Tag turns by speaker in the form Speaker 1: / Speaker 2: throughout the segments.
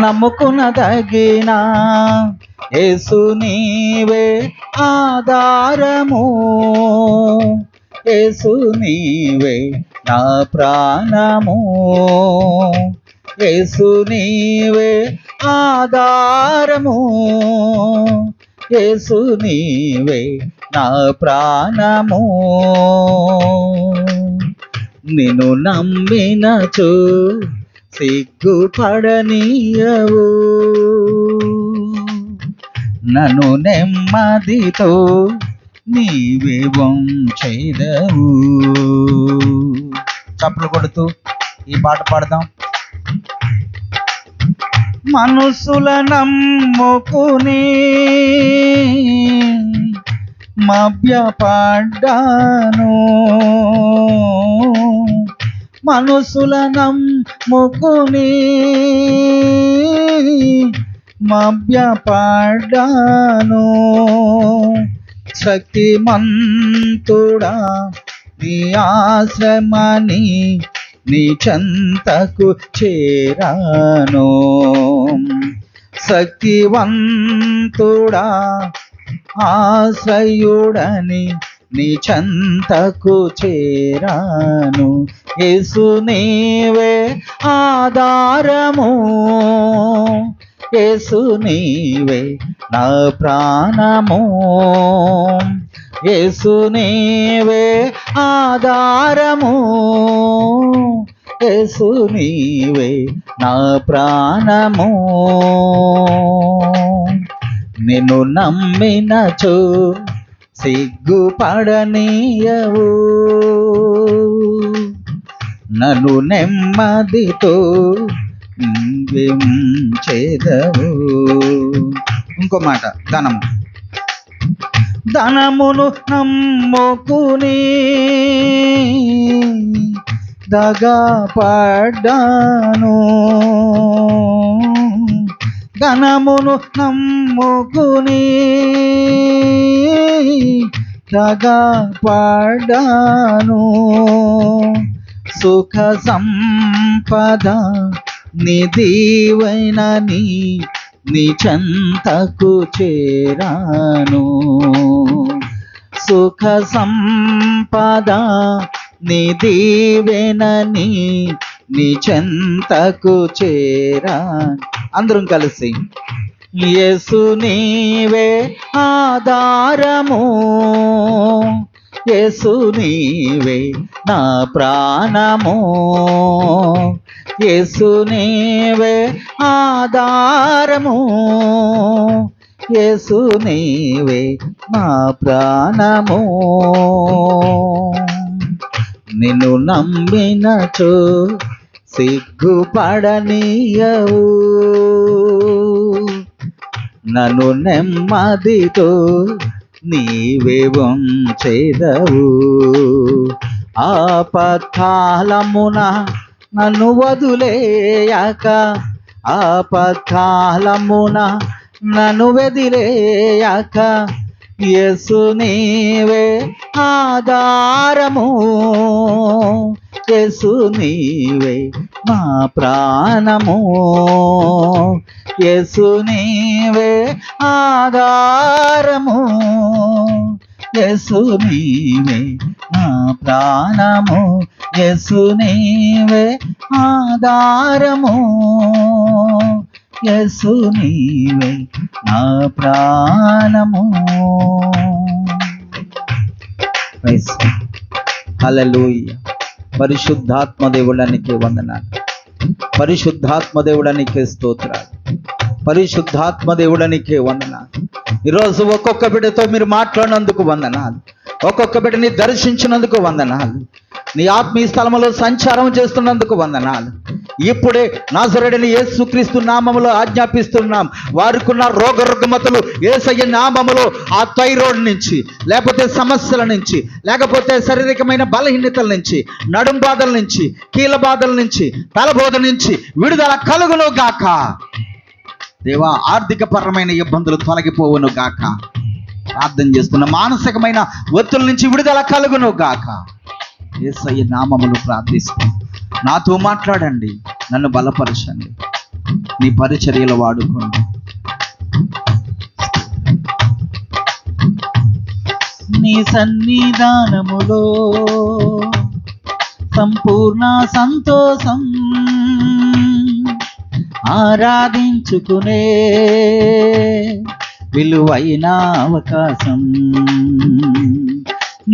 Speaker 1: నమ్ముకునదగిన యేసు నీవే ఆధారము, యేసు నీవే నా ప్రాణము, యేసు నీవే ఆధారము, యేసు నీవే నా ప్రాణము. నిన్ను నమ్మినచో సిగ్గుపడనీయవు, నన్ను నెమ్మదితో నీవే వంచెదవు. చప్పలు కొడుతూ ఈ పాట పాడదాం. మనసుల నమ్ముకుని మభ్యపడ్డాను, మనసుల నమ్ముకుని మభ్యపడ్డాను. శక్తిమంతుడా నీ ఆశ్రమని నీ చెంతకు చేరాను, శక్తివంతుడా ఆశ్రయుడని నీ చెంతకు చేరాను. యేసు నీవే ఆధారము, యేసు నీవే నా ప్రాణము, యేసు నీవే ఆధారము, యేసు నీవే నా ప్రాణము. నిన్ను నమ్మినచో సిగ్గుపడనీయవు, నన్ను నెమ్మదితో ఉంచెదవు. ఇంకో మాట, ధనమును నమ్ముకుని దగపడ్డాను, ధనమును నమ్ముకుని దగపడ్డాను. సుఖ సంపద నిధివైనని నీ చెంతకు చేరాను, సుఖ సంపద నిధివైనని నీ చెంతకు చేరాను. అందరం కలిసి యేసు నీవే ఆధారము, యేసు నీవే నా ప్రాణము, యేసు నీవే ఆధారము, యేసు నీవే నా ప్రాణము. నిన్ను నమ్మినచో సిగ్గుపడనీయవు, నన్ను నెమ్మదితో నీవే వంచెదవు. ఆపత్కాలమున నన్ను వదిలేయక, ఆపత్కాలమున నన్ను వదిలేయక, యేసు నీవే ఆధారము, యేసు నీవే మా ప్రాణము, యేసు నీవే ఆధారము, యేసు నీవే నా ప్రాణము, యేసు నీవే ఆధారము, యేసు నీవే నా ప్రాణము. హల్లెలూయా. పరిశుద్ధాత్మ దేవుడానికి వందనాలు, పరిశుద్ధాత్మ దేవుడానికి స్తోత్రాలు, పరిశుద్ధాత్మ దేవుడానికి వందనాలు. ఈరోజు ఒక్కొక్క బిడ్డతో మీరు మాట్లాడినందుకు వందనాలు, ఒక్కొక్క బిడ్డని దర్శించినందుకు వందనాలు, నీ ఆత్మీయ స్థలములో సంచారం చేస్తున్నందుకు వందనాలు. ఇప్పుడే నజరేయుడైన యేసుక్రీస్తు నామములో ఆజ్ఞాపిస్తున్నాం, వారికున్న రోగ రుగ్మతలు యేసయ్య నామములో, ఆ థైరాయిడ్ నుంచి, లేకపోతే సమస్యల నుంచి, లేకపోతే శారీరకమైన బలహీనతల నుంచి, నడుం బాధల నుంచి, కీళ్ళ బాధల నుంచి, తలబోధ నుంచి విడుదల కలుగును గాక. దేవా, ఆర్థిక పరమైన ఇబ్బందులు తొలగిపోవును గాక. ప్రార్థన చేస్తున్న మానసికమైన ఒత్తుల నుంచి విడుదల కలుగును గాక. యేసయ్య నామములో ప్రార్థిస్తూ నాతో మాట్లాడండి, నన్ను బలపరచండి. నీ పరిచర్యలు వాడుకోండి. నీ సన్నిధానములో సంపూర్ణ సంతోషం, ఆరాధించుకునే విలువైన అవకాశం.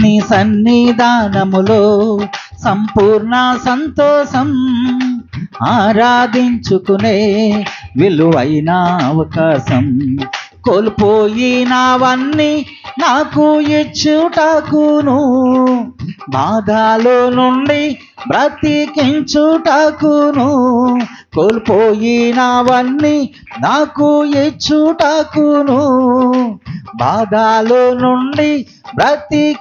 Speaker 1: నీ సన్నిధానములో సంపూర్ణ సంతోషం, ఆరాధించుకునే విలువైన అవకాశం. కోల్పోయినవన్నీ నాకు ఇచ్చుటకును, బాధలో నుండి బ్రతికించుటకును. కోల్పోయినవన్నీ నాకు ఇచ్చుటకును, బాధలో నుండి బ్రతికించుటకును.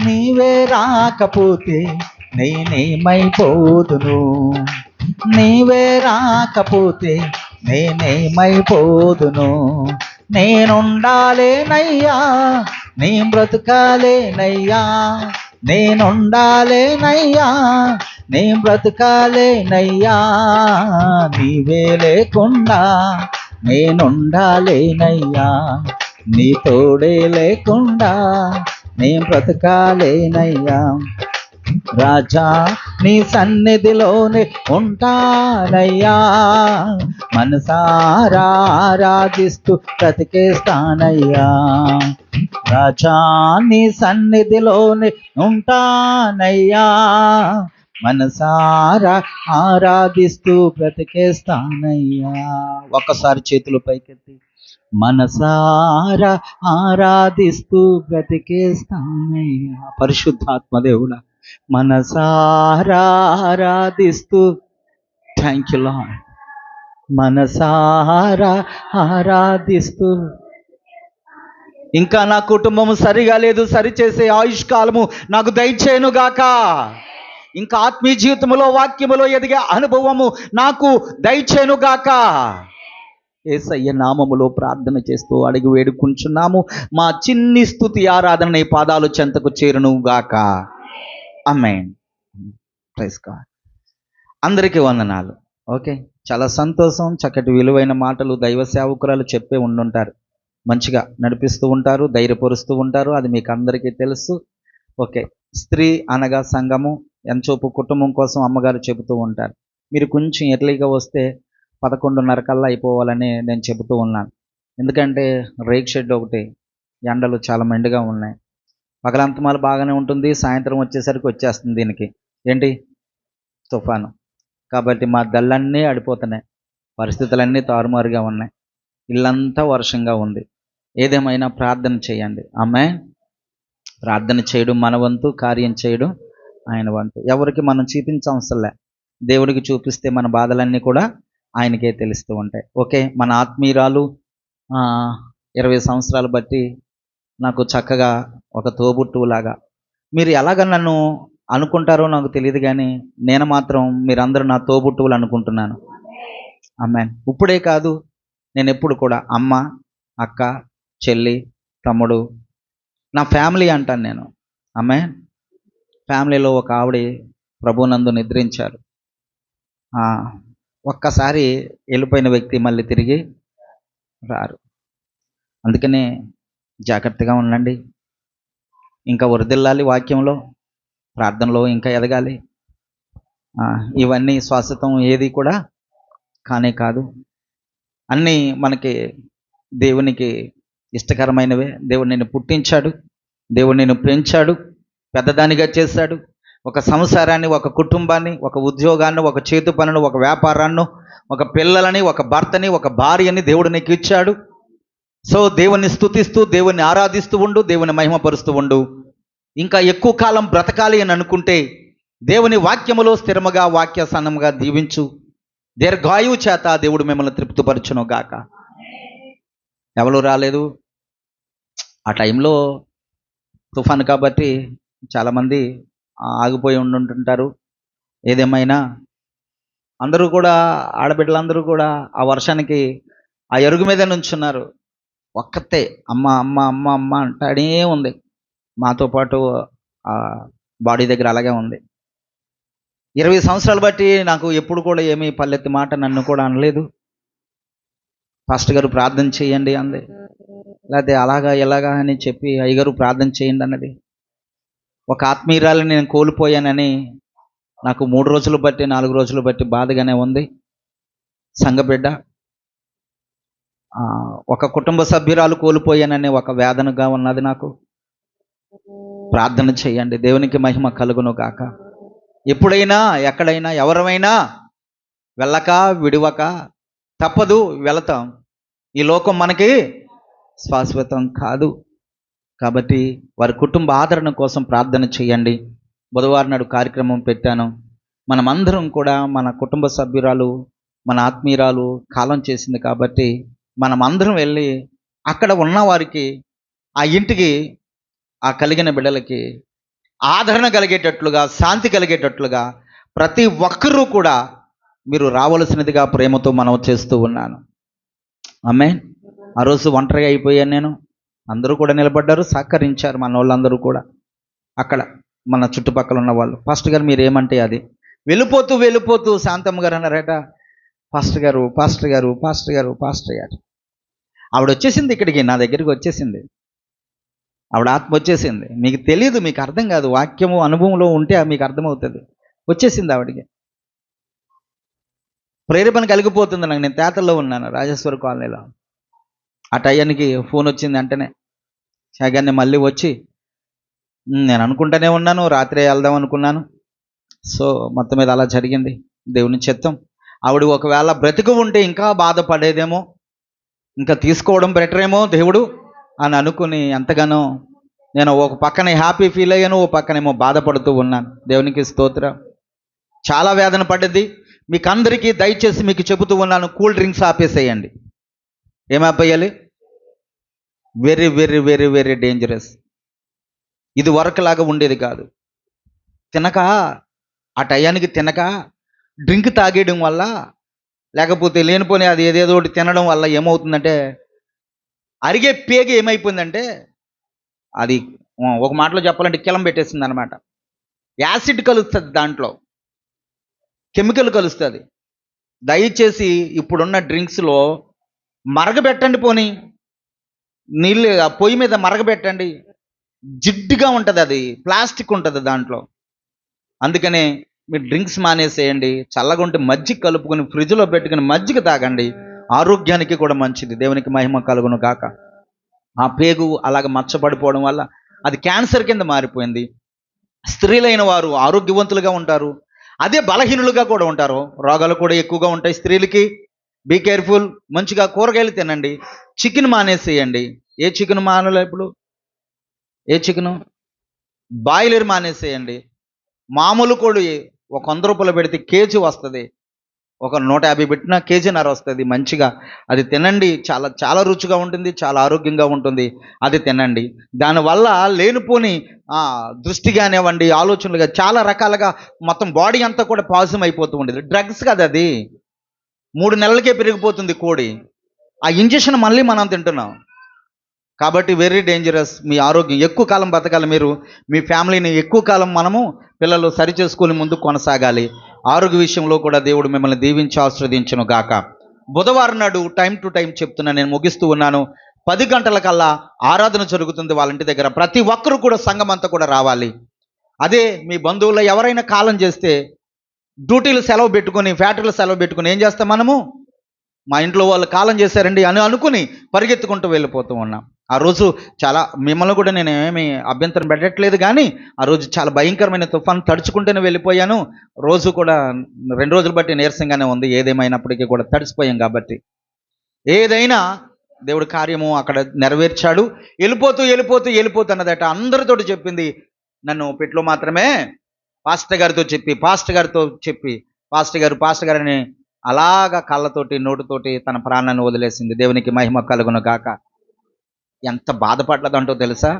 Speaker 1: నీవే రాకపోతే నేనేమైపోదును, నీవే రాకపోతే నేనేమైపోదును. నేనుండాలేనయ్యా, నీ బ్రతుకాలేనయ్యా, నేనుండాలేనయ్యా, నీ బ్రతుకాలేనయ్యా. నీవే లేకుండా నేనుండాలేనయ్యా, నీ తోడే లేకుండా నీ బ్రతుకాలేనయ్యా. రాజా నీ సన్నిధిలోనే ఉంటానయ్యా, మనసారా ఆరాధిస్తూ బ్రతికేస్తానయ్యా. రాజా నీ సన్నిధిలోనే ఉంటానయ్యా, మనసారా ఆరాధిస్తూ బ్రతికేస్తానయ్యా. ఒక్కసారి చేతులు పైకెత్తి, మనసారా ఆరాధిస్తూ బ్రతికేస్తానయ్యా. పరిశుద్ధాత్మ దేవుడా, మనసారా ఆరాధిస్తూ, థ్యాంక్ యూ లార్డ్, మనసారా ఆరాధిస్తూ. ఇంకా నా కుటుంబము సరిగా లేదు, సరిచేసే ఆయుష్కాలము నాకు దయచేయను గాక. ఇంకా ఆత్మీయ జీవితంలో వాక్యములో ఎదిగే అనుభవము నాకు దయచేయను గాక. యేసయ్య నామములో ప్రార్థన చేస్తూ అడిగి వేడుకుంటున్నాము. మా చిన్ని స్తుతి ఆరాధన నీ పాదాలు చెంతకు చేరును గాక. ఆమేన్. Praise God. అందరికీ వందనాలు. ఓకే, చాలా సంతోషం. చక్కటి విలువైన మాటలు దైవ సేవకురాలు చెప్పే ఉండుంటారు, మంచిగా నడిపిస్తూ ఉంటారు, ధైర్యపరుస్తూ ఉంటారు. అది మీకు అందరికీ తెలుసు. ఓకే, స్త్రీ అనగా సంఘము, ఎంచోపు కుటుంబం కోసం అమ్మగారు చెబుతూ ఉంటారు. మీరు కొంచెం ఎర్లీగా వస్తే 11:30 కల్లా అయిపోవాలని నేను చెబుతూ ఉన్నాను. ఎందుకంటే రేక్ షెడ్ ఒకటి, ఎండలు చాలా మెండుగా ఉన్నాయి. పగలంతమాలు బాగానే ఉంటుంది, సాయంత్రం వచ్చేసరికి వచ్చేస్తుంది దీనికి ఏంటి తుఫాను. కాబట్టి మా దళ్ళన్నీ ఆడిపోతున్నాయి, పరిస్థితులన్నీ తారుమారుగా ఉన్నాయి, ఇల్లంతా వర్షంగా ఉంది. ఏదేమైనా ప్రార్థన చేయండి. ఆమేన్. ప్రార్థన చేయడం మన వంతు, కార్యం చేయడం ఆయన వంతు. ఎవరికి మనం చూపించవసరంలే, దేవుడికి చూపిస్తే మన బాధలన్నీ కూడా ఆయనకే తెలుస్తూ ఉంటాయి. ఓకే, మన ఆత్మీయురాలు 20 సంవత్సరాలు బట్టి నాకు చక్కగా ఒక తోబుట్టువులాగా, మీరు ఎలాగ నన్ను అనుకుంటారో నాకు తెలియదు, కానీ నేను మాత్రం మీరందరూ నా తోబుట్టువులు అనుకుంటున్నాను. ఆమేన్. ఇప్పుడే కాదు, నేను ఎప్పుడు కూడా అమ్మ, అక్క, చెల్లి, తమ్ముడు, నా ఫ్యామిలీ అంటాను నేను. ఆమేన్. ఫ్యామిలీలో ఒక ఆవిడ ప్రభునందు నిద్రించారు. ఒక్కసారి వెళ్ళిపోయిన వ్యక్తి మళ్ళీ తిరిగి రారు. అందుకనే జాగ్రత్తగా ఉండండి. ఇంకా వరదిల్లాలి, వాక్యంలో ప్రార్థనలో ఇంకా ఎదగాలి. ఇవన్నీ శాశ్వతం ఏది కూడా కానే కాదు. అన్నీ మనకి దేవునికి ఇష్టకరమైనవే. దేవుడు నిన్ను పుట్టించాడు, దేవుడు నిన్ను పెంచాడు, పెద్దదానిగా చేశాడు. ఒక సంసారాన్ని, ఒక కుటుంబాన్ని, ఒక ఉద్యోగాన్ని, ఒక చేతు పనును, ఒక వ్యాపారాన్ని, ఒక పిల్లలని, ఒక భర్తని, ఒక భార్యని దేవుడు నీకు ఇచ్చాడు. సో దేవుణ్ణి స్తుతిస్తూ, దేవుణ్ణి ఆరాధిస్తూ ఉండు, దేవుని మహిమపరుస్తూ ఉండు. ఇంకా ఎక్కువ కాలం బ్రతకాలి అని అనుకుంటే దేవుని వాక్యములో స్థిరముగా, వాక్యాసనముగా దీవించు. దీర్ఘాయువు చేత దేవుడు మిమ్మల్ని తృప్తిపరచును గాక. ఎవరు రాలేదు ఆ టైంలో, తుఫాను కాబట్టి చాలామంది ఆగిపోయి ఉంటుంటారు. ఏదేమైనా అందరూ కూడా, ఆడబిడ్డలందరూ కూడా ఆ వర్షానికి ఆ ఎరుగు మీద నుంచున్నారు. ఒక్కతే అమ్మ అమ్మ అమ్మ అమ్మ అంటాడే ఉంది. మాతో పాటు ఆ బాడీ దగ్గర అలాగే ఉంది. 20 సంవత్సరాలు బట్టి నాకు ఎప్పుడు కూడా ఏమీ పల్లెత్తి మాట నన్ను కూడా అనలేదు. పాస్టర్ గారు ప్రార్థన చేయండి అంది, లేకపోతే అలాగా ఎలాగా అని చెప్పి అయ్యగారు ప్రార్థన చేయండి అన్నది. ఒక ఆత్మీయురాలని నేను కోల్పోయానని నాకు 3 రోజులు బట్టి 4 రోజులు బట్టి బాధగానే ఉంది. సంఘబిడ్డ, ఒక కుటుంబ సభ్యురాలు కోల్పోయానని ఒక వేదనగా ఉన్నది నాకు. ప్రార్థన చేయండి, దేవునికి మహిమ కలుగును గాక. ఎప్పుడైనా ఎక్కడైనా ఎవరమైనా వెళ్ళక విడివక తప్పదు, వెళతాం. ఈ లోకం మనకి శాశ్వతం కాదు. కాబట్టి వారి కుటుంబ ఆదరణ కోసం ప్రార్థన చేయండి. బుధవారం నాడు కార్యక్రమం పెట్టాను. మనమందరం కూడా మన కుటుంబ సభ్యురాలు, మన ఆత్మీయురాలు కాలం చేసింది కాబట్టి మనమందరం వెళ్ళి అక్కడ ఉన్న వారికి, ఆ ఇంటికి, ఆ కలిగిన బిడ్డలకి ఆదరణ కలిగేటట్లుగా, శాంతి కలిగేటట్లుగా ప్రతి ఒక్కరూ కూడా మీరు రావలసినదిగా ప్రేమతో మనం చేస్తూ ఉన్నాను. ఆమేన్. ఆ రోజు ఒంటరిగా అయిపోయాను నేను. అందరూ కూడా నిలబడ్డారు, సహకరించారు మన వాళ్ళందరూ కూడా. అక్కడ మన చుట్టుపక్కల ఉన్న వాళ్ళు, పాస్టర్ గారు మీరు ఏమంటే అది. వెళ్ళిపోతూ వెళ్ళిపోతూ శాంతమ్మ గారు అన్నారట, పాస్టర్ గారు పాస్టర్ గారు పాస్టర్ గారు పాస్టర్ గారు. ఆవిడ వచ్చేసింది ఇక్కడికి, నా దగ్గరికి వచ్చేసింది. ఆవిడ ఆత్మ వచ్చేసింది. మీకు తెలియదు, మీకు అర్థం కాదు. వాక్యము అనుభవంలో ఉంటే మీకు అర్థమవుతుంది. వచ్చేసింది ఆవిడకి. ప్రేరేపణ కలిగిపోతుంది నాకు. నేను తేతల్లో ఉన్నాను రాజేశ్వర కాలనీలో. ఆ టయానికి ఫోన్ వచ్చింది వెంటనే. షాగాన్ని మళ్ళీ వచ్చి, నేను అనుకుంటూనే ఉన్నాను, రాత్రే వెళ్దాం అనుకున్నాను. సో మొత్తం మీద అలా జరిగింది, దేవుని చిత్తం. ఆవిడ ఒకవేళ బ్రతికి ఉంటే ఇంకా బాధపడేదేమో, ఇంకా తీసుకోవడం బెటర్ ఏమో దేవుడు అని అనుకుని ఎంతగానో నేను ఒక పక్కన హ్యాపీ ఫీల్ అయ్యాను, ఓ పక్కనేమో బాధపడుతూ ఉన్నాను. దేవునికి స్తోత్రం. చాలా వేదన పడ్డది. మీకు అందరికీ దయచేసి మీకు చెబుతూ ఉన్నాను, కూల్ డ్రింక్స్ ఆపేసేయండి. ఏం ఆపేయాలి? Very very very very dangerous. ఇది వరకు లాగా ఉండేది కాదు. తినక, ఆ టయానికి తినక డ్రింక్ తాగేయడం వల్ల, లేకపోతే లేనిపోని అది ఏదేదో ఒకటి తినడం వల్ల ఏమవుతుందంటే, అరిగే పేగ ఏమైపోయిందంటే, అది ఒక మాటలో చెప్పాలంటే కిలం పెట్టేసింది అనమాట. యాసిడ్ కలుస్తుంది, దాంట్లో కెమికల్ కలుస్తుంది. దయచేసి ఇప్పుడున్న డ్రింక్స్లో మరగబెట్టండి, పోనీ నీళ్ళు ఆ పొయ్యి మీద మరగబెట్టండి. జిడ్డుగా ఉంటుంది, అది ప్లాస్టిక్ ఉంటుంది దాంట్లో. అందుకనే మీరు డ్రింక్స్ మానేసేయండి. చల్లగా ఉంటే మజ్జిగ కలుపుకొని ఫ్రిడ్జ్లో పెట్టుకుని మజ్జిగ తాగండి, ఆరోగ్యానికి కూడా మంచిది. దేవునికి మహిమ కలుగును గాక. ఆ పేగు అలాగ మచ్చబడిపోవడం వల్ల అది క్యాన్సర్ కింద మారిపోయింది. స్త్రీలైన వారు ఆరోగ్యవంతులుగా ఉంటారు, అదే బలహీనులుగా కూడా ఉంటారు. రోగాలు కూడా ఎక్కువగా ఉంటాయి స్త్రీలకి. Be careful. మంచిగా కూరగాయలు తినండి. చికెన్ మానేసేయండి. ఏ చికెన్ మానలే ఇప్పుడు? ఏ చికెను? బాయిలర్ మానేసేయండి. మామూలు కోడి ఒక 100 రూపాయలు పెడితే కేజీ వస్తుంది. ఒక 150 పెట్టినా కేజీన్నర వస్తుంది. మంచిగా అది తినండి. చాలా చాలా రుచిగా ఉంటుంది, చాలా ఆరోగ్యంగా ఉంటుంది. అది తినండి. దానివల్ల లేనిపోని దృష్టి కానివ్వండి, ఆలోచనలుగా చాలా రకాలుగా మొత్తం బాడీ అంతా కూడా పాజిటివ్ అయిపోతూ ఉండేది. డ్రగ్స్ కదా అది. 3 నెలలకే పెరిగిపోతుంది కోడి. ఆ ఇంజెక్షన్ మళ్ళీ మనం తింటున్నాం. కాబట్టి వెరీ డేంజరస్. మీ ఆరోగ్యం ఎక్కువ కాలం బతకాలి. మీరు మీ ఫ్యామిలీని ఎక్కువ కాలం మనము పిల్లలు సరి చేసుకుని ముందు కొనసాగాలి. ఆరోగ్య విషయంలో కూడా దేవుడు మిమ్మల్ని దీవించి ఆశీర్వదించును గాక. బుధవారం నాడు టైం టు టైం చెప్తున్నా, నేను ముగిస్తూ ఉన్నాను. 10 గంటలకల్లా ఆరాధన జరుగుతుంది వాళ్ళ ఇంటి దగ్గర. ప్రతి ఒక్కరు కూడా సంఘం అంతా కూడా రావాలి. అదే మీ బంధువుల్లో ఎవరైనా కాలం చేస్తే డ్యూటీలు సెలవు పెట్టుకొని, ఫ్యాక్టరీలు సెలవు పెట్టుకొని ఏం చేస్తాం మనము? మా ఇంట్లో వాళ్ళు కాలం చేశారండి అని అనుకుని పరిగెత్తుకుంటూ వెళ్ళిపోతూ ఉన్నాం. ఆ రోజు చాలా, మిమ్మల్ని కూడా నేను ఏమీ అభ్యంతరం పెట్టట్లేదు, కానీ ఆ రోజు చాలా భయంకరమైన తుఫాను తడుచుకుంటూనే వెళ్ళిపోయాను. రోజు కూడా 2 రోజులు బట్టి నీరసంగానే ఉంది. ఏదేమైనప్పటికీ కూడా తడిసిపోయాం కాబట్టి ఏదైనా దేవుడి కార్యము అక్కడ నెరవేర్చాడు. వెళ్ళిపోతూ వెళ్ళిపోతూ వెళ్ళిపోతూ అన్నదట. అందరితోటి చెప్పింది. నన్ను పెట్లో మాత్రమే పాస్టర్ గారితో చెప్పి పాస్టర్ గారు అని అలాగా కళ్ళతోటి నోటితోటి తన ప్రాణాన్ని వదిలేసింది. దేవునికి మహిమ కలుగును గాక. ఎంత బాధపడ్డదంటో తెలుసా?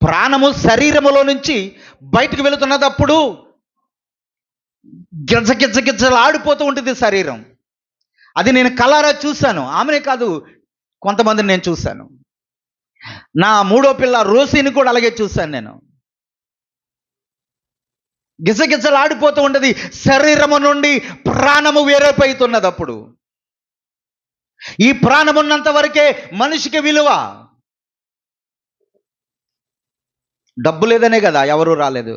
Speaker 1: ప్రాణము శరీరములో నుంచి బయటకు వెళుతున్నదప్పుడు గిజ్జలు ఆడిపోతూ ఉంటుంది శరీరం. అది నేను కళ్ళారా చూశాను. ఆమెనే కాదు, కొంతమందిని నేను చూశాను. నా 3వ పిల్ల రోసిని కూడా అలాగే చూశాను నేను. గిజగిజలాడిపోతూ ఉండదు. శరీరము నుండి ప్రాణము వేరైపోతున్నది. అప్పుడు ఈ ప్రాణం ఉన్నంత వరకే మనిషికి విలువ. డబ్బు లేదనే కదా ఎవరు రాలేదు.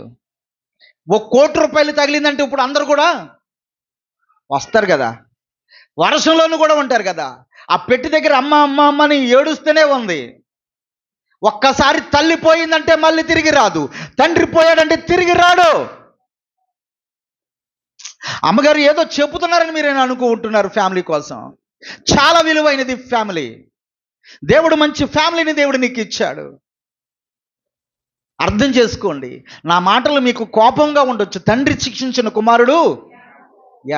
Speaker 1: ₹1,00,00,000 తగిలిందంటే ఇప్పుడు అందరు కూడా వస్తారు కదా. వర్షంలోనూ కూడా ఉంటారు కదా. ఆ పెట్టి దగ్గర అమ్మ అమ్మ అమ్మని ఏడుస్తూనే ఉంది. ఒక్కసారి తల్లి పోయిందంటే మళ్ళీ తిరిగి రాదు. తండ్రి పోయాడంటే తిరిగి రాడు. అమ్మగారు ఏదో చెబుతున్నారని మీరు అనుకుంటున్నారు ఫ్యామిలీ కోసం. చాలా విలువైనది ఫ్యామిలీ. దేవుడు మంచి ఫ్యామిలీని దేవుడు నీకు ఇచ్చాడు. అర్థం చేసుకోండి. నా మాటలు మీకు కోపంగా ఉండొచ్చు. తండ్రి శిక్షించిన కుమారుడు,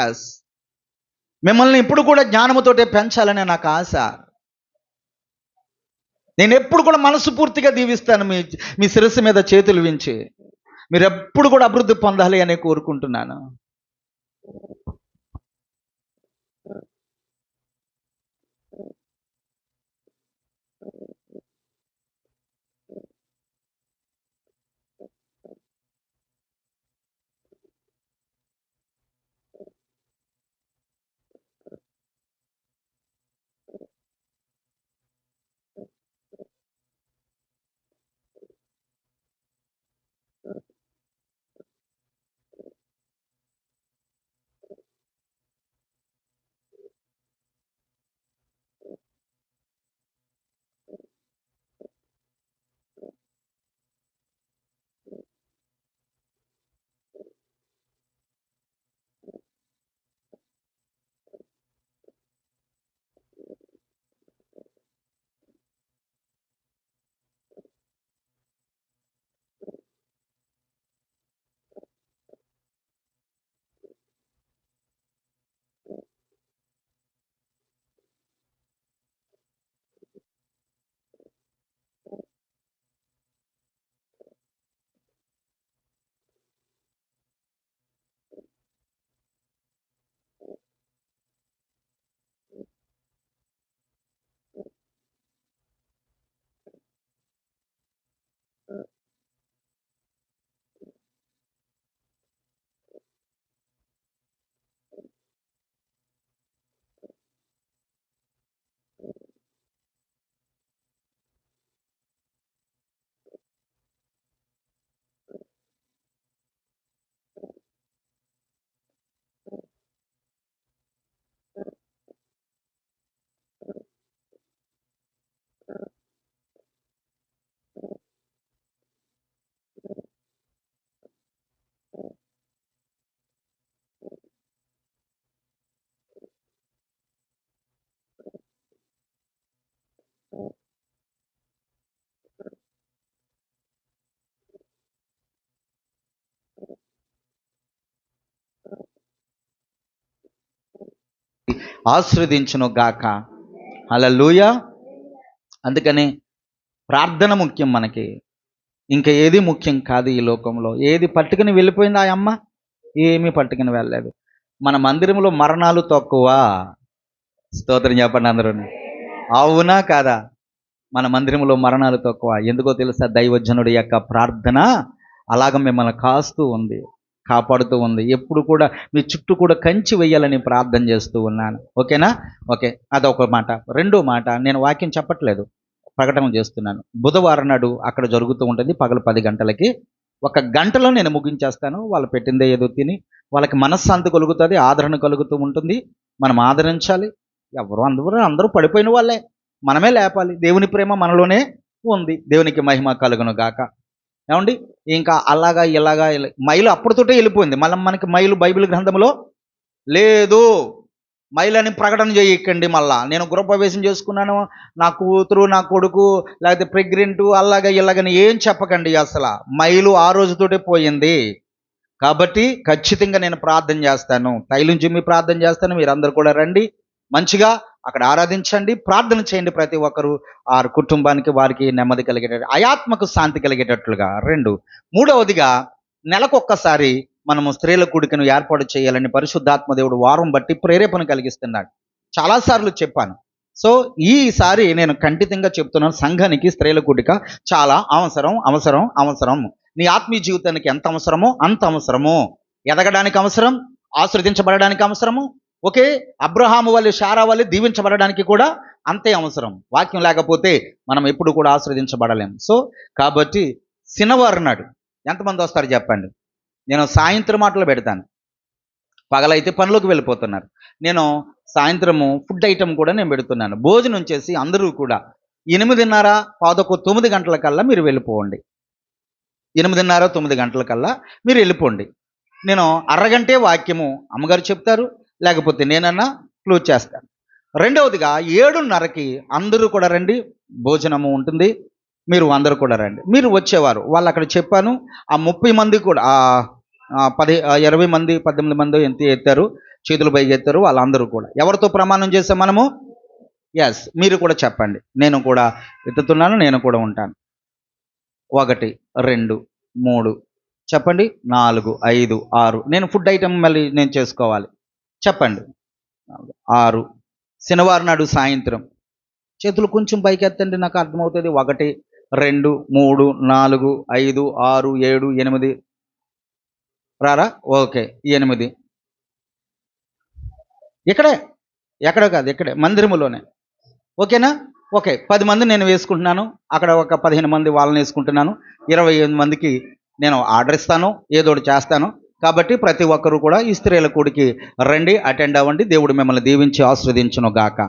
Speaker 1: ఎస్, మిమ్మల్ని ఇప్పుడు కూడా జ్ఞానముతోటే పెంచాలనే నాకు ఆశ. నేను ఎప్పుడు కూడా మనస్ఫూర్తిగా దీవిస్తాను. మీ శిరస్సు మీద చేతులు వించి మీరు ఎప్పుడు కూడా అభివృద్ధి పొందాలి అని కోరుకుంటున్నాను. ఆశీర్వదించును గాక. హల్లెలూయా. అందుకని ప్రార్థన ముఖ్యం మనకి. ఇంకా ఏది ముఖ్యం కాదు ఈ లోకంలో. ఏది పట్టుకుని వెళ్ళిపోయింది ఆ అమ్మ? ఏమీ పట్టుకుని వెళ్ళలేదు. మన మందిరంలో మరణాలు తక్కువ. స్తోత్రం చెప్పండి అందరూ. అవునా కాదా? మన మందిరంలో మరణాలు తక్కువ. ఎందుకో తెలుసా? దైవజనుడి యొక్క ప్రార్థన అలాగ మిమ్మల్ని కాస్తూ ఉంది, కాపాడుతూ ఉంది. ఎప్పుడు కూడా మీ చుట్టూ కూడా కంచి వేయాలని ప్రార్థన చేస్తూ ఉన్నాను. ఓకేనా? ఓకే, అదొక మాట. రెండో మాట, నేను వాక్యం చెప్పట్లేదు, ప్రకటన చేస్తున్నాను. బుధవారం నాడు అక్కడ జరుగుతూ ఉంటుంది పగలు 10 గంటలకి. 1 గంటలో నేను ముగించేస్తాను. వాళ్ళు పెట్టిందే ఏదో తిని వాళ్ళకి మనశ్శాంతి కలుగుతుంది, ఆదరణ కలుగుతూ ఉంటుంది. మనం ఆదరించాలి. అందరూ పడిపోయిన వాళ్ళే, మనమే లేపాలి. దేవుని ప్రేమ మనలోనే ఉంది. దేవునికి మహిమ కలుగును గాక. ఏమండి? ఇంకా అలాగా ఇలాగా మైలు అప్పటితోటే వెళ్ళిపోయింది. మళ్ళీ మనకి మైలు బైబిల్ గ్రంథంలో లేదు. మైలని ప్రకటన చేయకండి. మళ్ళా నేను గృహప్రవేశం చేసుకున్నాను, నా కూతురు నా కొడుకు లేకపోతే ప్రెగ్నెంట్ అలాగా ఇలాగని ఏం చెప్పకండి. అసలు మైలు ఆ రోజుతోటే పోయింది. కాబట్టి ఖచ్చితంగా నేను ప్రార్థన చేస్తాను, తైలం జిమ్మి ప్రార్థన చేస్తాను. మీరందరూ కూడా రండి, మంచిగా అక్కడ ఆరాధించండి, ప్రార్థన చేయండి. ప్రతి ఒక్కరు ఆ కుటుంబానికి వారికి నెమ్మది కలిగేటట్టు, ఆయాత్మకు శాంతి కలిగేటట్లుగా. 2, మూడవదిగా నెలకొక్కసారి మనము స్త్రీల కూడికను ఏర్పాటు చేయాలని పరిశుద్ధాత్మ దేవుడు వారం బట్టి ప్రేరేపణ కలిగిస్తున్నాడు. చాలాసార్లు చెప్పాను. సో ఈసారి నేను ఖండితంగా చెప్తున్నాను, సంఘానికి స్త్రీల కూడిక చాలా అవసరం అవసరం అవసరం. నీ ఆత్మీయ జీవితానికి ఎంత అవసరమో అంత అవసరము. ఎదగడానికి అవసరం, ఆశీర్వదించబడడానికి అవసరము. ఓకే, అబ్రహాము వల్ల శారా వల్ల దీవించబడడానికి కూడా అంతే అవసరం. వాక్యం లేకపోతే మనం ఎప్పుడు కూడా ఆశీర్వదించబడలేము. సో కాబట్టి శనివారం నాడు ఎంతమంది వస్తారు చెప్పండి? నేను సాయంత్రం మాటలు పెడతాను. పగలైతే పనులకు వెళ్ళిపోతున్నారు. నేను సాయంత్రము ఫుడ్ ఐటమ్ కూడా నేను పెడుతున్నాను. భోజనం చేసి అందరూ కూడా 8:30, 9 గంటల కల్లా మీరు వెళ్ళిపోండి. 8:30, 9 గంటల కల్లా మీరు వెళ్ళిపోండి. నేను అరగంటే వాక్యము అమ్మగారు చెప్తారు, లేకపోతే నేనన్నా క్లోజ్ చేస్తాను. రెండవదిగా 7:30కి అందరూ కూడా రండి, భోజనము ఉంటుంది, మీరు అందరూ కూడా రండి. మీరు వచ్చేవారు వాళ్ళు అక్కడ చెప్పాను. ఆ 30 మంది కూడా 20 మంది 18 మంది ఎంత ఎత్తారు, చేతులు పైకి ఎత్తారు, వాళ్ళందరూ కూడా ఎవరితో ప్రమాణం చేసాం మనము? ఎస్, మీరు కూడా చెప్పండి. నేను కూడా ఎత్తుతున్నాను, నేను కూడా ఉంటాను. 1, 2, 3 చెప్పండి, 4, 5, 6. నేను ఫుడ్ ఐటమ్ మళ్ళీ నేను చేసుకోవాలి. చెప్పండి, 6. శనివారం నాడు సాయంత్రం చేతులు కొంచెం పైకి ఎత్తండి, నాకు అర్థమవుతుంది. 1, 2, 3, 4, 5, 6, 7, 8 రారా? ఓకే, 8 ఇక్కడే, ఎక్కడ కాదు, ఇక్కడే మందిరములోనే. ఓకేనా? ఓకే, 10 మంది నేను వేసుకుంటున్నాను, అక్కడ ఒక 15 మంది వాళ్ళని వేసుకుంటున్నాను. 28 మందికి నేను ఆర్డర్ ఇస్తాను, ఏదోటి చేస్తాను. కాబట్టి ప్రతి ఒక్కరూ కూడా ఈ స్త్రీల కూడికి రండి, అటెండ్ అవ్వండి. దేవుడు మిమ్మల్ని దీవించి ఆశీర్వదించును గాక.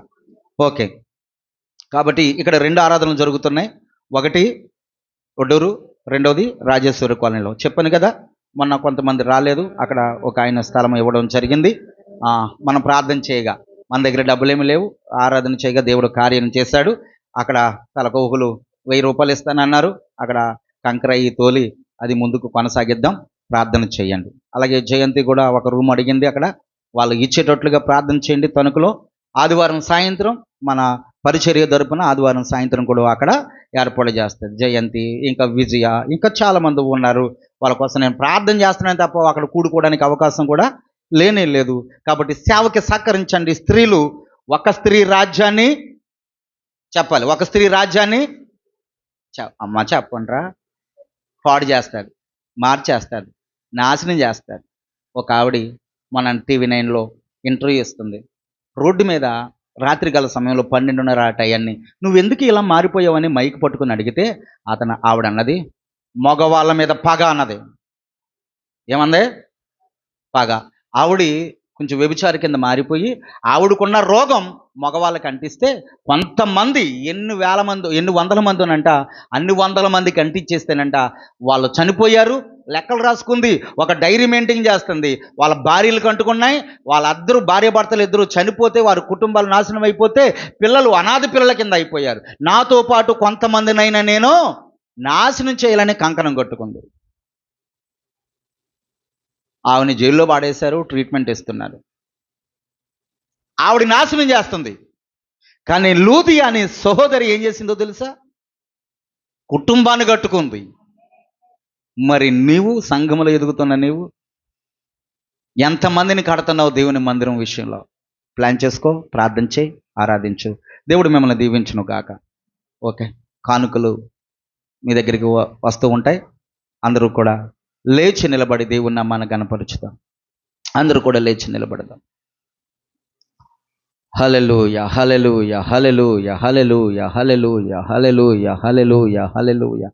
Speaker 1: ఓకే, కాబట్టి ఇక్కడ 2 ఆరాధనలు జరుగుతున్నాయి. ఒకటి ఒడ్డూరు, రెండవది రాజేశ్వరి కాలనీలో. చెప్పాను కదా, మొన్న కొంతమంది రాలేదు, అక్కడ ఒక ఆయన స్థలం ఇవ్వడం జరిగింది. మనం ప్రార్థన చేయగా, మన దగ్గర డబ్బులేమి లేవు, ఆరాధన చేయగా దేవుడు కార్యం చేశాడు. అక్కడ తలకోకులు 1000 రూపాయలు ఇస్తానన్నారు. అక్కడ కంకరయ్యి తోలి అది ముందుకు కొనసాగిద్దాం, ప్రార్థన చేయండి. అలాగే జయంతి కూడా ఒక రూమ్ అడిగింది, అక్కడ వాళ్ళు ఇచ్చేటట్లుగా ప్రార్థన చేయండి. తణుకులో ఆదివారం సాయంత్రం మన పరిచర్య తరపున ఆదివారం సాయంత్రం కూడా అక్కడ ఏర్పాటు చేస్తారు. జయంతి, ఇంకా విజయ, ఇంకా చాలామంది ఉన్నారు. వాళ్ళ కోసం నేను ప్రార్థన చేస్తున్నాను తప్ప అక్కడ కూడుకోవడానికి అవకాశం కూడా లేనే లేదు. కాబట్టి సేవకి సహకరించండి. స్త్రీలు ఒక స్త్రీ రాజ్యాన్ని చెప్పాలి, ఒక స్త్రీ రాజ్యాన్ని అమ్మ చెప్పండ్రా, పాడు చేస్తారు, మార్చేస్తారు, నాశనం చేస్తారు. ఒక ఆవిడ మన టీవీ 9లో ఇంటర్వ్యూ ఇస్తుంది. రోడ్డు మీద రాత్రి గల సమయంలో 12:30 టయాన్ని నువ్వెందుకు ఇలా మారిపోయావని మైక్ పట్టుకుని అడిగితే ఆవిడ అన్నది, మగవాళ్ళ మీద పగ అన్నది. ఏమంది? పగ. ఆవిడ కొంచెం వ్యభిచారి కింద మారిపోయి ఆవిడకున్న రోగం మగవాళ్ళకి అంటిస్తే కొంతమంది ఎన్ని వందల మంది అనంట, అన్ని వందల మందికి అంటించేస్తేనంట వాళ్ళు చనిపోయారు. లెక్కలు రాసుకుంది, ఒక డైరీ మెయింటైన్ చేస్తుంది. వాళ్ళ భార్యలకు అంటుకున్నాయి, వాళ్ళిద్దరూ భార్యాభర్తలు ఇద్దరు చనిపోతే వారి కుటుంబాలు నాశనం అయిపోతే పిల్లలు అనాథ పిల్లల కింద అయిపోయారు. నాతో పాటు కొంతమందినైనా నేను నాశనం చేయాలని కంకణం కట్టుకుంది. ఆవిని జైల్లో పాడేశారు, ట్రీట్మెంట్ ఇస్తున్నారు. ఆవిడ నాశనం చేస్తుంది. కానీ లూది అనే సహోదరి ఏం చేసిందో తెలుసా? కుటుంబాన్ని కట్టుకుంది. మరి నీవు సంఘములో ఎదుగుతున్న నీవు ఎంతమందిని కడుతున్నావు దేవుని మందిరం విషయంలో? ప్లాన్ చేసుకో, ప్రార్థన చేయి, ఆరాధించు. దేవుడు మిమ్మల్ని దీవించును గాక. ఓకే, కానుకలు మీ దగ్గరికి వస్తూ ఉంటాయి. అందరూ కూడా లేచి నిలబడి దేవుని నామాన్ని గణపరుచుదాం. అందరూ కూడా లేచి నిలబడదాం. Hallelujah, hallelujah, hallelujah, hallelujah, hallelujah, hallelujah, hallelujah, hallelujah.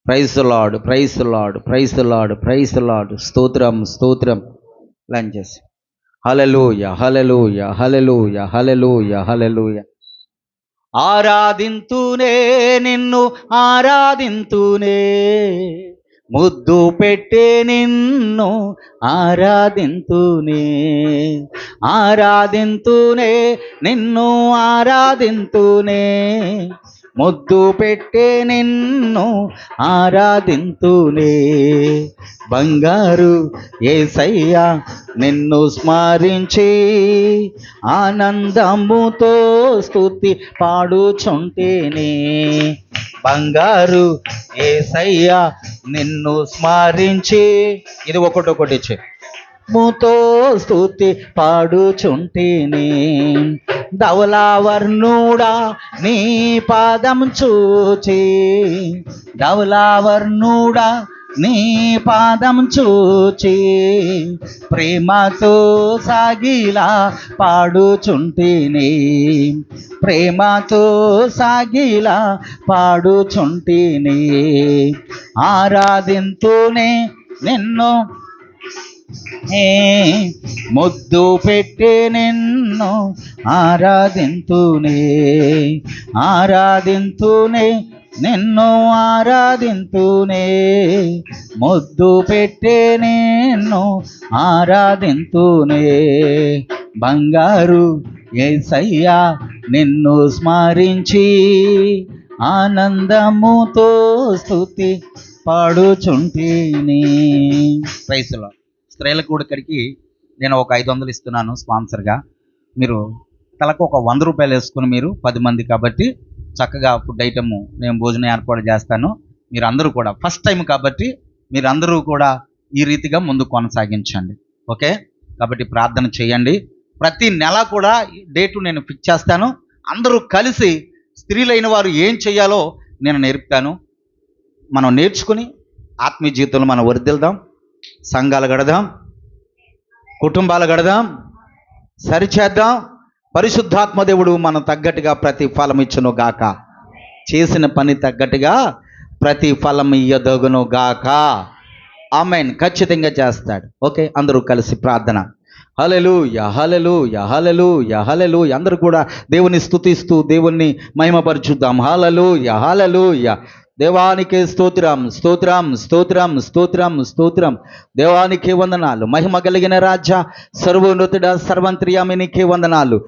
Speaker 1: Praise the lord, praise the lord, praise the lord, praise the lord. స్తోత్రం, స్తోత్రం. ప్లాన్ చేసి హల్లెలూయా, హల్లెలూయా, హల్లెలూయా, హల్లెలూయా, హల్లెలూయా. ఆరాధింతునే నిన్ను ఆరాధింతునే, ముద్దు పెట్టే నిన్ను ఆరాధింతునే, ఆరాధింతునే నిన్ను ఆరాధింతునే, ముద్దు పెట్టే నిన్ను ఆరాధింతునే. బంగారు యేసయ్యా నిన్ను స్మరించి ఆనందముతో స్తుతి పాడుచుంటేనే. బంగారు యేసయ్యా నిన్ను స్మరించి, ఇది ఒకటి ముతో స్తుతి పాడుచుంటిని. ధవలావర్ణుడా నీ పాదం చూచి, ధవలావర్ణుడా నీ పాదం చూచి, ప్రేమతో సాగిలా పాడుచుంటిని, ప్రేమతో సాగిలా పాడుచుంటిని. ఆరాధింతునే నిన్ను, ముద్దు పెట్టి నిన్ను ఆరాధింతునే, ఆరాధింతునే నిన్ను ఆరాధింతునే, ముద్దు పెట్టే నిన్ను ఆరాధింతునే. బంగారు యేసయ్యా నిన్ను స్మరించి, ఆనందముతో స్తుతి పాడుచుంటిని. ప్రైస్లో స్త్రీల కూడికడికి నేను ఒక 500 ఇస్తున్నాను స్పాన్సర్గా. మీరు తలకు ఒక 100 రూపాయలు వేసుకుని, మీరు 10 మంది కాబట్టి చక్కగా ఫుడ్ ఐటమ్ నేను భోజనం ఏర్పాటు చేస్తాను. మీరందరూ కూడా ఫస్ట్ టైం కాబట్టి మీరందరూ కూడా ఈ రీతిగా ముందు కొనసాగించండి. ఓకే, కాబట్టి ప్రార్థన చేయండి. ప్రతి నెల కూడా డేటు నేను ఫిక్స్ చేస్తాను. అందరూ కలిసి స్త్రీలైన వారు ఏం చేయాలో నేను నేర్పుతాను. మనం నేర్చుకుని ఆత్మీయ జీవితంలో మనం వర్ధిల్దాం, సంఘాలు గడదాం, కుటుంబాలు గడదాం, సరిచేద్దాం. పరిశుద్ధాత్మ దేవుడు మనం తగ్గట్టుగా ప్రతి ఫలం ఇచ్చును గాక. చేసిన పని తగ్గట్టుగా ప్రతి ఫలం ఇయ్యదగును గాక. ఆమేన్. ఖచ్చితంగా చేస్తాడు. ఓకే, అందరూ కలిసి ప్రార్థన. హల్లెలూయా, హల్లెలూయా, హల్లెలూయా, హల్లెలూయా. అందరూ కూడా దేవుని స్తుతిస్తూ దేవుణ్ణి మహిమపరచుద్దాం. హల్లెలూయా, హల్లెలూయా. దేవానికి స్తోత్రం, స్తోత్రం, స్తోత్రం, స్తోత్రం, స్తోత్రం. దేవానికి వందనాలు. మహిమ కలిగిన రాజా, సర్వోన్నతుడా, సర్వంత్రియామినికి వందనాలు.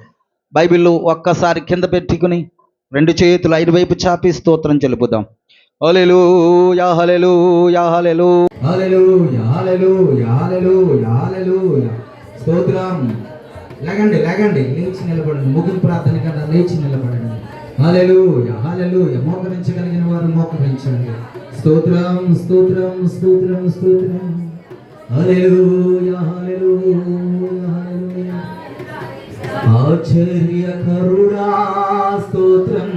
Speaker 1: బైబిల్లో ఒక్కసారి కింద పెట్టుకుని 2 చేతులు 5 వైపు చాపి స్తోత్రం చెలుపుదాం. హల్లెలూయా, hallelujah, hallelujah, hallelujah, hallelujah, hallelujah, హల్లెలూయా. స్తోత్రం. లేగండి, లేగండి, లేచి నిలబడండి. ముగింపు ప్రార్థన కన్నా లేచి నిలబడండి. హల్లెలూయా, హల్లెలూయా. మోకరించగలిగిన వారు మోకరించండి. స్తోత్రం, స్తోత్రం, స్తోత్రం, స్తోత్రం. హల్లెలూయా, హల్లెలూయా, హల్లెలూయా. ఆశ్చర్యకరుడా స్తోత్రం,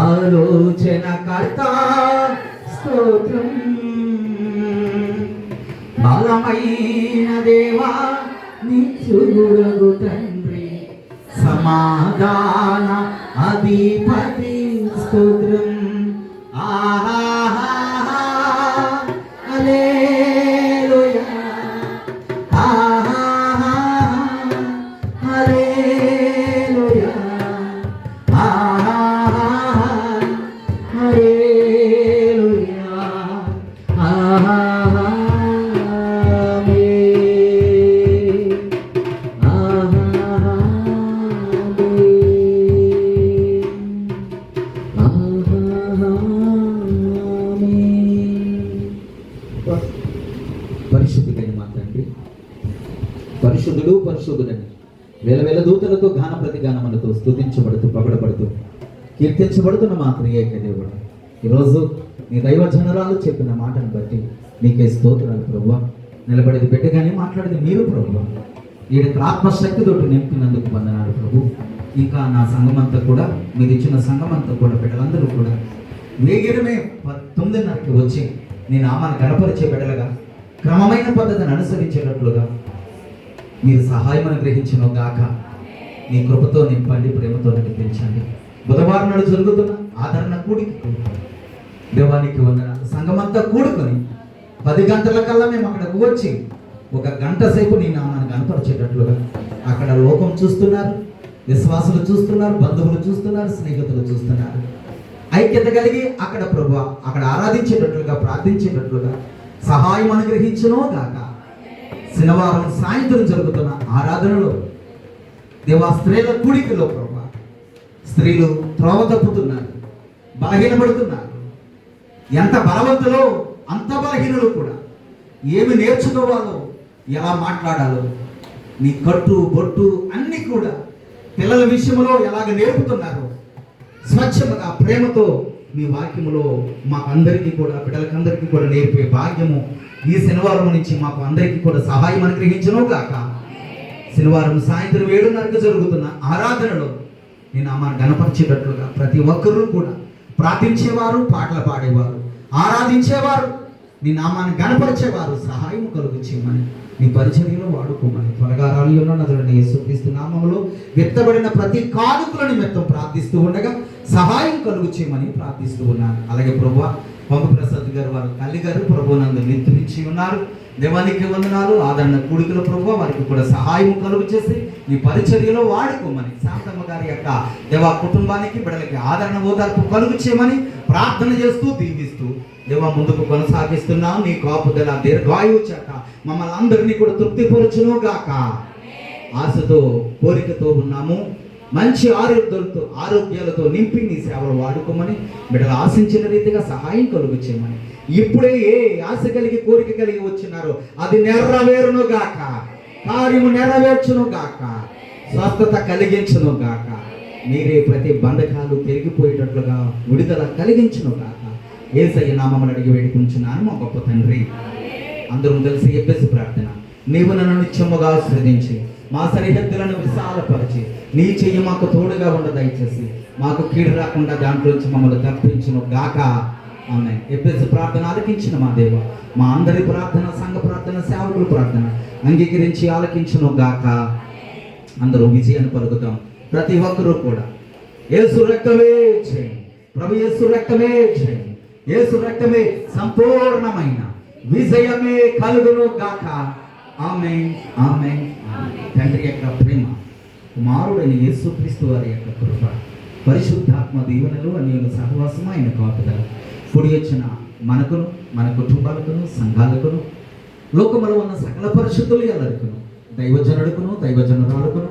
Speaker 1: ఆలోచనకర్త స్తోత్రం, బలమైన దేవా నిత్యుడగు తండ్రి, సమాధాన అధిపతి స్తోత్రం. ఆహాహా, హల్లెలూయా, ఆహాహా, హల్లెలూయా, ఆహాహా, హల్లెలూయా, ఆహాహా. పరిశుద్ధుడని మా తండ్రి, పరిశుద్ధుడు పరిశుద్ధుడని వేల దూతలతో గాన ప్రతిగానములతో స్తుతించబడుతూ పొగడబడుతూ కీర్తించబడుతున్న మా త్రియేక దేవుడు, ఈరోజు నీ దైవ జనరాలు చెప్పిన మాటను బట్టి నీకే స్తోత్రాలు ప్రభువా. నిలబడేది బిడ్డగానే మాట్లాడేది మీరు ప్రభువా. వీడికి ఆత్మశక్తితో నింపినందుకు వందనాలు ప్రభు. ఇంకా నా సంఘమంతా కూడా, మీరు ఇచ్చిన సంఘమంతా కూడా, బిడ్డలందరూ కూడా వేగిరమే 9:30కి వచ్చి నీ నామాన్ని గణపరిచే బిడ్డలుగా క్రమమైన పద్ధతిని అనుసరించేటట్లుగా మీరు సహాయం అనుగ్రహించిన గాక. నీ కృపతో నింపండి, ప్రేమతో నడిపించండి. బుధవారం నాడు జరుగుతున్న ఆదరణ కూడికి దేవానికి వందనాలు. సంఘమంతా కూడుకొని 10 గంటల కల్లా మేము అక్కడికి వచ్చి 1 గంట సేపు నీ నామాన్ని కనపరిచేటట్లుగా అక్కడ లోకం చూస్తున్నారు, విశ్వాసులు చూస్తున్నారు, బంధువులు చూస్తున్నారు, స్నేహితులు చూస్తున్నారు. ఐక్యత కలిగి అక్కడ ప్రభువా అక్కడ ఆరాధించేటట్లుగా, ప్రార్థించేటట్లుగా సహాయం అనుగ్రహించును గాక. శనివారం సాయంత్రం జరుగుతున్న ఆరాధనలో దేవా స్త్రీల కూడికలో ప్రభువా స్త్రీలు త్రోవ తప్పుతున్నారు, బలహీనపడుతున్నారు. ఎంత బలవంతులో అంత బలహీనులు కూడా ఏమి నేర్చుకోవాలో, ఎలా మాట్లాడాలో, నీ కట్టు బొట్టు అన్నీ కూడా పిల్లల విషయంలో ఎలాగ నేర్పుతున్నారు. స్వచ్ఛముగా ప్రేమతో
Speaker 2: మీ వాక్యములో మాకందరికీ కూడా బిడ్డలకందరికీ కూడా నేర్పే భాగ్యము ఈ శనివారం నుంచి మాకు అందరికీ కూడా సహాయం అనుగ్రహించను గాక. శనివారం సాయంత్రం 7:30కు జరుగుతున్న ఆరాధనలో నీ నామాన్ని గణపరిచేటట్లుగా ప్రతి ఒక్కరూ కూడా ప్రార్థించేవారు, పాటలు పాడేవారు, ఆరాధించేవారు, నీ నామాన్ని గణపరిచేవారు సహాయం కలుగు చేయమని నీ పరిచర్యలో వాడుకోమని త్వరగా రాలియున్న నదులని యేసుక్రీస్తు నామములో విత్తబడిన ప్రతి కానుకల నిమిత్తం ప్రార్థిస్తూ ఉండగా సహాయం కలుగు చేయమని ప్రార్థిస్తూ ఉన్నాను. అలాగే ప్రభువా, పంపప్రసాద్ గారు వారి తల్లి గారు ప్రభునందు నిద్రించి ఉన్నారు. దేవానికి వందనాలు. ఆదరణ కూడికల ప్రభువా, వారికి కూడా సహాయం కలుగు చేసి నీ పరిచర్యలో వాడుకోమని శాంతమ్మ గారి యొక్క దేవా కుటుంబానికి బిడ్డలకి ఆదరణ ఓదార్పు కలుగు చేయమని ప్రార్థన చేస్తూ దీవిస్తూ దేవా ముందుకు కొనసాగిస్తున్నాం. నీ కాపుదల దీర్ఘాయువు చేత మమ్మల్ని అందరినీ కూడా తృప్తిపరచును గాక. ఆశతో కోరికతో ఉన్నాము. మంచి ఆరోగ్యాలతో నింపి నీ సేవలు వాడుకోమని బిడ్డలు ఆశించిన రీతిగా సహాయం కలుగు చేయమని ఇప్పుడే ఏ ఆశ కలిగి కోరిక కలిగి వచ్చినారో అది నెరవేరును గాక. కార్యము నెరవేర్చును గాక. స్వస్థత కలిగించును గాక. మీరే ప్రతి బంధకాలు పెరిగిపోయేటట్లుగా విడుదల కలిగించును గాక. యేసయ్య నామమున అడిగి వేడుకుంటున్నాను మా గొప్ప తండ్రి. అందరం కలిసి ఎబ్బెసి ప్రార్థన. నీవు నన్ను నిత్యముగా ఆశీర్వదించి మా సరిహద్దులను విశాలపరిచి నీ చెయ్యి మాకు తోడుగా ఉండ దయచేసి మాకు కీడు రాకుండా దాంట్లోంచి మమ్మల్ని తప్పించును గాక. ఆమేన్. ఎబ్బెసి ప్రార్థన ఆలకించిన మా దేవ, మా అందరి ప్రార్థన, సంఘ ప్రార్థన, సేవకుల ప్రార్థన అంగీకరించి ఆలకించును గాక. అందరూ విజయాన్ని పలుకుతాం. ప్రతి ఒక్కరూ కూడా యేసు రక్తమే జయం, ప్రభు యేసు రక్తమే జయం, యేసు రక్తమే సంపూర్ణమైన విజయమే కలుగును గాక. ఆమేన్, ఆమేన్. తండ్రి యొక్క ప్రేమ, కుమారుడైన యేసుక్రీస్తు వారి యొక్క కృప, పరిశుద్ధాత్మ దీవెనలు అన్యుల సహవాసము ఆయన కాపుదల కూడి వచ్చిన మనకును, మన కుటుంబాలకును, సంఘాలకును, లోకములో ఉన్న సకల పరిశుద్ధులు ఎల్లరికును, దైవజనుడుకును, దైవజనురాలకును,